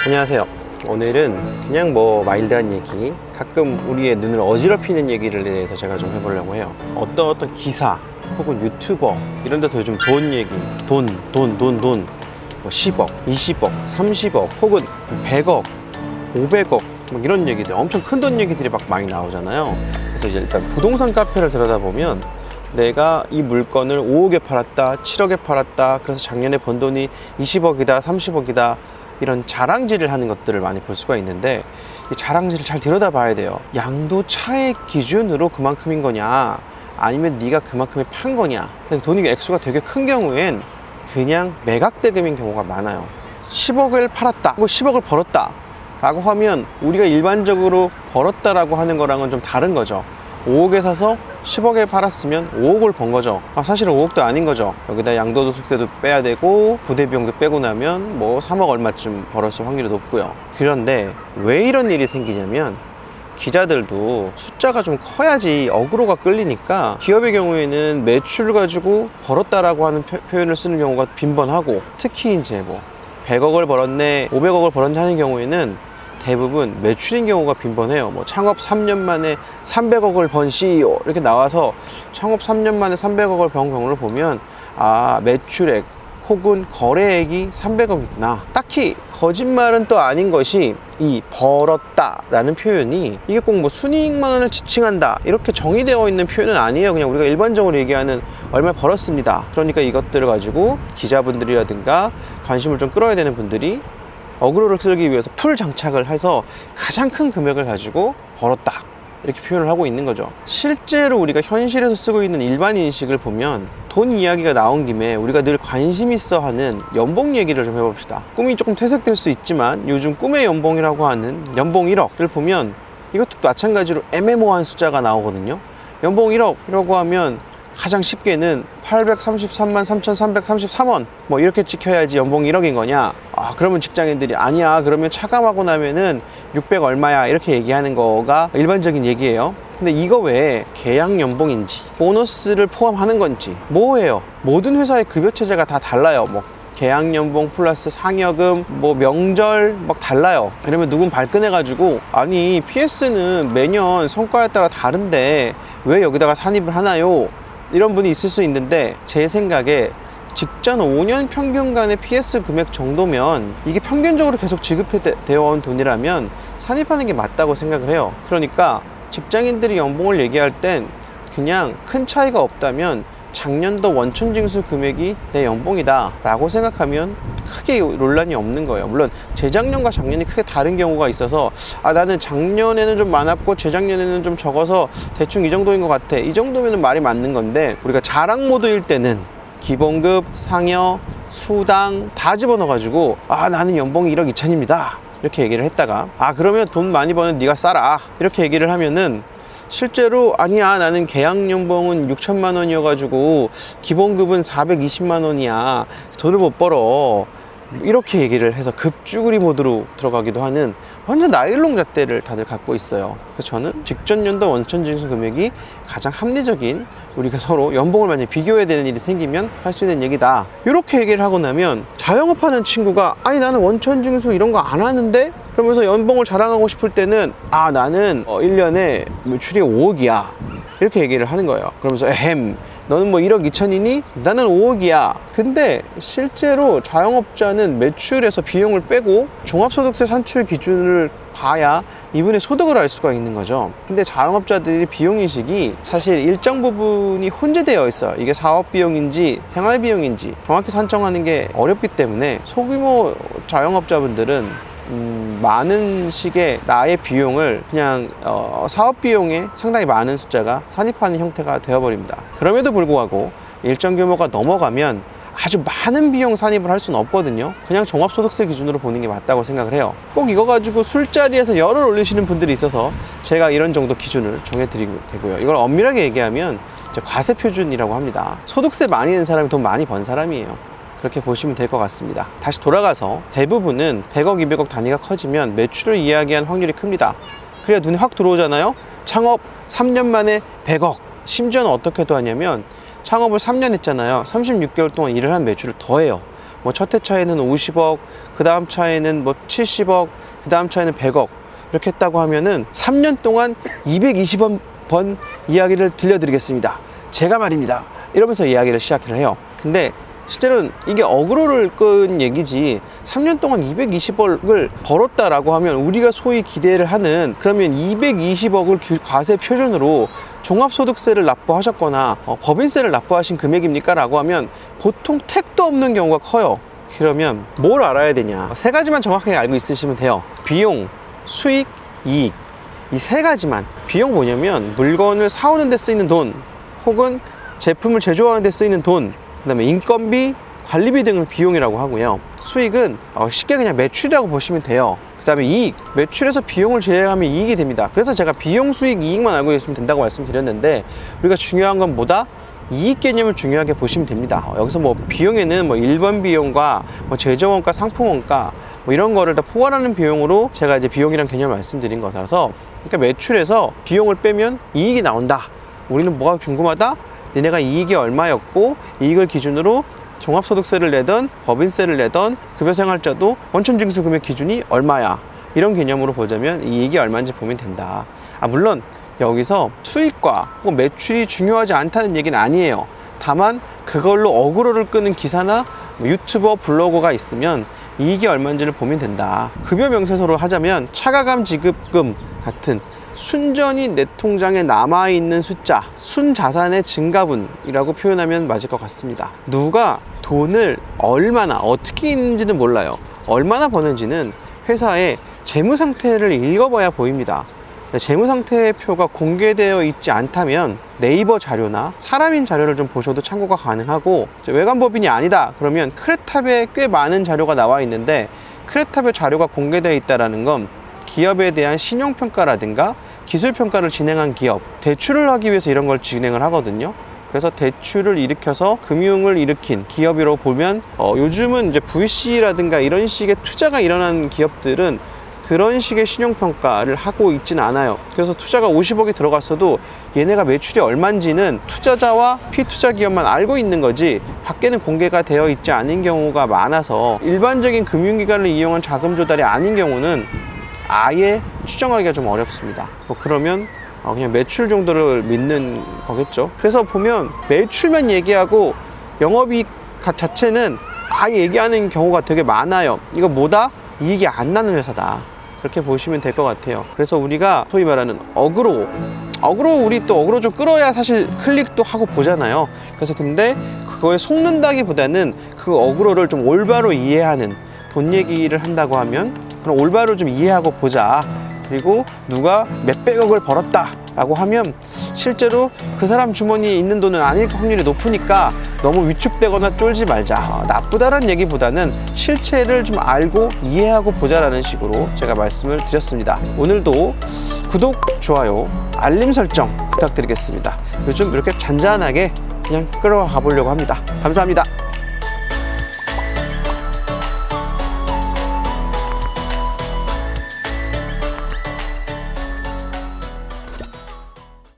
안녕하세요. 오늘은 그냥 뭐 마일드한 얘기, 가끔 우리의 눈을 어지럽히는 얘기를 대해서 제가 좀 해보려고 해요. 어떤 기사 혹은 유튜버 이런 데서 요즘 돈 얘기, 돈 뭐 10억, 20억, 30억 혹은 100억, 500억 뭐 이런 얘기들, 엄청 큰 돈 얘기들이 막 많이 나오잖아요. 그래서 이제 일단 부동산 카페를 들여다보면 내가 이 물건을 5억에 팔았다, 7억에 팔았다, 그래서 작년에 번 돈이 20억이다, 30억이다, 이런 자랑질을 하는 것들을 많이 볼 수가 있는데, 이 자랑질을 잘 들여다봐야 돼요. 양도 차익 기준으로 그만큼인 거냐, 아니면 네가 그만큼에 판 거냐. 돈이 액수가 되게 큰 경우엔 그냥 매각대금인 경우가 많아요. 10억을 팔았다 혹은 10억을 벌었다 라고 하면 우리가 일반적으로 벌었다라고 하는 거랑은 좀 다른 거죠. 5억에 사서 10억에 팔았으면 5억을 번 거죠. 사실은 5억도 아닌 거죠. 여기다 양도소득세도 빼야 되고 부대비용도 빼고 나면 뭐 3억 얼마쯤 벌었을 확률이 높고요. 그런데 왜 이런 일이 생기냐면, 기자들도 숫자가 좀 커야지 어그로가 끌리니까 기업의 경우에는 매출 가지고 벌었다라고 하는 표현을 쓰는 경우가 빈번하고, 특히 이제 뭐 100억을 벌었네, 500억을 벌었네 하는 경우에는 대부분 매출인 경우가 빈번해요. 뭐 창업 3년 만에 300억을 번 CEO 이렇게 나와서 창업 3년 만에 300억을 번 경우를 보면, 아, 매출액 혹은 거래액이 300억이구나. 딱히 거짓말은 또 아닌 것이, 이 벌었다 라는 표현이 이게 꼭 뭐 순이익만을 지칭한다 이렇게 정의되어 있는 표현은 아니에요. 그냥 우리가 일반적으로 얘기하는 얼마 벌었습니다. 그러니까 이것들을 가지고 기자분들이라든가 관심을 좀 끌어야 되는 분들이 어그로를 끌기 위해서 풀 장착을 해서 가장 큰 금액을 가지고 벌었다 이렇게 표현을 하고 있는 거죠. 실제로 우리가 현실에서 쓰고 있는 일반 인식을 보면, 돈 이야기가 나온 김에 우리가 늘 관심 있어 하는 연봉 얘기를 좀 해봅시다. 꿈이 조금 퇴색될 수 있지만 요즘 꿈의 연봉이라고 하는 연봉 1억을 보면 이것도 마찬가지로 애매모호한 숫자가 나오거든요. 연봉 1억이라고 하면 가장 쉽게는 833만 3,333원 뭐 이렇게 찍혀야지 연봉 1억인 거냐. 그러면 직장인들이 아니야, 그러면 차감하고 나면은 600 얼마야 이렇게 얘기하는 거가 일반적인 얘기예요. 근데 이거 외에 계약 연봉인지 보너스를 포함하는 건지 뭐예요? 모든 회사의 급여 체제가 다 달라요. 뭐 계약 연봉 플러스 상여금, 뭐 명절 막 달라요. 그러면 누군 발끈해가지고, 아니 PS는 매년 성과에 따라 다른데 왜 여기다가 산입을 하나요? 이런 분이 있을 수 있는데, 제 생각에 직전 5년 평균간의 PS 금액 정도면 이게 평균적으로 계속 지급되어 온 돈이라면 산입하는 게 맞다고 생각을 해요. 그러니까 직장인들이 연봉을 얘기할 땐 그냥 큰 차이가 없다면 작년도 원천징수 금액이 내 연봉이다 라고 생각하면 크게 논란이 없는 거예요. 물론 재작년과 작년이 크게 다른 경우가 있어서, 나는 작년에는 좀 많았고 재작년에는 좀 적어서 대충 이 정도인 것 같아, 이 정도면 말이 맞는 건데, 우리가 자랑 모드일 때는 기본급, 상여, 수당 다 집어넣어 가지고 나는 연봉이 1억 2천입니다 이렇게 얘기를 했다가, 그러면 돈 많이 버는 네가 싸라 이렇게 얘기를 하면은, 실제로 아니야, 나는 계약 연봉은 6천만 원이어가지고 기본급은 420만 원이야, 돈을 못 벌어, 이렇게 얘기를 해서 급쭈구리 모드로 들어가기도 하는 완전 나일론 잣대를 다들 갖고 있어요. 그래서 저는 직전 연도 원천징수 금액이 가장 합리적인, 우리가 서로 연봉을 만약에 비교해야 되는 일이 생기면 할 수 있는 얘기다 이렇게 얘기를 하고 나면, 자영업하는 친구가 아니 나는 원천징수 이런 거 안 하는데? 그러면서 연봉을 자랑하고 싶을 때는 나는 1년에 매출이 5억이야 이렇게 얘기를 하는 거예요. 그러면서 너는 뭐 1억 2천이니? 나는 5억이야. 근데 실제로 자영업자는 매출에서 비용을 빼고 종합소득세 산출 기준을 봐야 이분의 소득을 알 수가 있는 거죠. 근데 자영업자들이 비용인식이 사실 일정 부분이 혼재되어 있어요. 이게 사업비용인지 생활비용인지 정확히 산정하는 게 어렵기 때문에 소규모 자영업자분들은 많은 식의 나의 비용을 그냥 사업비용에 상당히 많은 숫자가 산입하는 형태가 되어버립니다. 그럼에도 불구하고 일정 규모가 넘어가면 아주 많은 비용 산입을 할 수는 없거든요. 그냥 종합소득세 기준으로 보는 게 맞다고 생각을 해요. 꼭 이거 가지고 술자리에서 열을 올리시는 분들이 있어서 제가 이런 정도 기준을 정해드리고 되고요. 이걸 엄밀하게 얘기하면 이제 과세표준이라고 합니다. 소득세 많이 낸 사람이 돈 많이 번 사람이에요. 그렇게 보시면 될 것 같습니다. 다시 돌아가서 대부분은 100억, 200억 단위가 커지면 매출을 이야기한 확률이 큽니다. 그래야 눈에 확 들어오잖아요. 창업 3년 만에 100억. 심지어는 어떻게도 하냐면 창업을 3년 했잖아요. 36개월 동안 일을 한 매출을 더해요. 뭐 첫 해 차에는 50억, 그 다음 차에는 뭐 70억, 그 다음 차에는 100억 이렇게 했다고 하면은 3년 동안 220번 이야기를 들려드리겠습니다. 제가 말입니다. 이러면서 이야기를 시작을 해요. 근데 실제로는 이게 어그로를 끈 얘기지 3년 동안 220억을 벌었다라고 하면 우리가 소위 기대를 하는 그러면 220억을 과세 표준으로 종합소득세를 납부하셨거나 법인세를 납부하신 금액입니까? 라고 하면 보통 택도 없는 경우가 커요. 그러면 뭘 알아야 되냐? 세 가지만 정확하게 알고 있으시면 돼요. 비용, 수익, 이익. 이 세 가지만. 비용 뭐냐면 물건을 사오는 데 쓰이는 돈 혹은 제품을 제조하는 데 쓰이는 돈, 그 다음에 인건비, 관리비 등을 비용이라고 하고요. 수익은 쉽게 그냥 매출이라고 보시면 돼요. 그 다음에 이익, 매출에서 비용을 제외하면 이익이 됩니다. 그래서 제가 비용, 수익, 이익만 알고 계시면 된다고 말씀드렸는데 우리가 중요한 건 뭐다? 이익 개념을 중요하게 보시면 됩니다. 여기서 뭐 비용에는 뭐 1번 비용과 뭐 제조원가, 상품원가 뭐 이런 거를 다 포괄하는 비용으로 제가 이제 비용이란 개념을 말씀드린 거라서 그러니까 매출에서 비용을 빼면 이익이 나온다. 우리는 뭐가 궁금하다? 니네가 이익이 얼마였고 이익을 기준으로 종합소득세를 내던 법인세를 내던 급여생활자도 원천징수 금액 기준이 얼마야 이런 개념으로 보자면 이익이 얼마인지 보면 된다. 물론 여기서 수익과 혹은 매출이 중요하지 않다는 얘기는 아니에요. 다만 그걸로 어그로를 끄는 기사나 유튜버 블로거가 있으면 이익이 얼마인지를 보면 된다. 급여 명세서로 하자면 차가감 지급금 같은 순전히 내 통장에 남아있는 숫자, 순자산의 증가분이라고 표현하면 맞을 것 같습니다. 누가 돈을 얼마나 어떻게 있는지는 몰라요. 얼마나 버는지는 회사의 재무상태를 읽어봐야 보입니다. 재무상태표가 공개되어 있지 않다면 네이버 자료나 사람인 자료를 좀 보셔도 참고가 가능하고, 외관법인이 아니다 그러면 크레탑에 꽤 많은 자료가 나와 있는데 크레탑의 자료가 공개되어 있다는 건 기업에 대한 신용평가라든가 기술평가를 진행한 기업, 대출을 하기 위해서 이런 걸 진행을 하거든요. 그래서 대출을 일으켜서 금융을 일으킨 기업이라고 보면 요즘은 이제 VC라든가 이런 식의 투자가 일어난 기업들은 그런 식의 신용평가를 하고 있지는 않아요. 그래서 투자가 50억이 들어갔어도 얘네가 매출이 얼마인지는 투자자와 피투자 기업만 알고 있는 거지 밖에는 공개가 되어 있지 않은 경우가 많아서 일반적인 금융기관을 이용한 자금 조달이 아닌 경우는 아예 추정하기가 좀 어렵습니다. 그러면 그냥 매출 정도를 믿는 거겠죠. 그래서 보면 매출만 얘기하고 영업이익 자체는 아예 얘기하는 경우가 되게 많아요. 이거 뭐다? 이익이 안 나는 회사다. 그렇게 보시면 될 것 같아요. 그래서 우리가 소위 말하는 어그로 우리 또 어그로 좀 끌어야 사실 클릭도 하고 보잖아요. 그래서 근데 그거에 속는다기보다는 그 어그로를 좀 올바로 이해하는 돈 얘기를 한다고 하면 그럼 올바로 좀 이해하고 보자. 그리고 누가 몇백억을 벌었다 라고 하면 실제로 그 사람 주머니에 있는 돈은 아닐 확률이 높으니까 너무 위축되거나 쫄지 말자. 나쁘다는 얘기보다는 실체를 좀 알고 이해하고 보자라는 식으로 제가 말씀을 드렸습니다. 오늘도 구독, 좋아요, 알림 설정 부탁드리겠습니다. 요즘 이렇게 잔잔하게 그냥 끌어가 보려고 합니다. 감사합니다.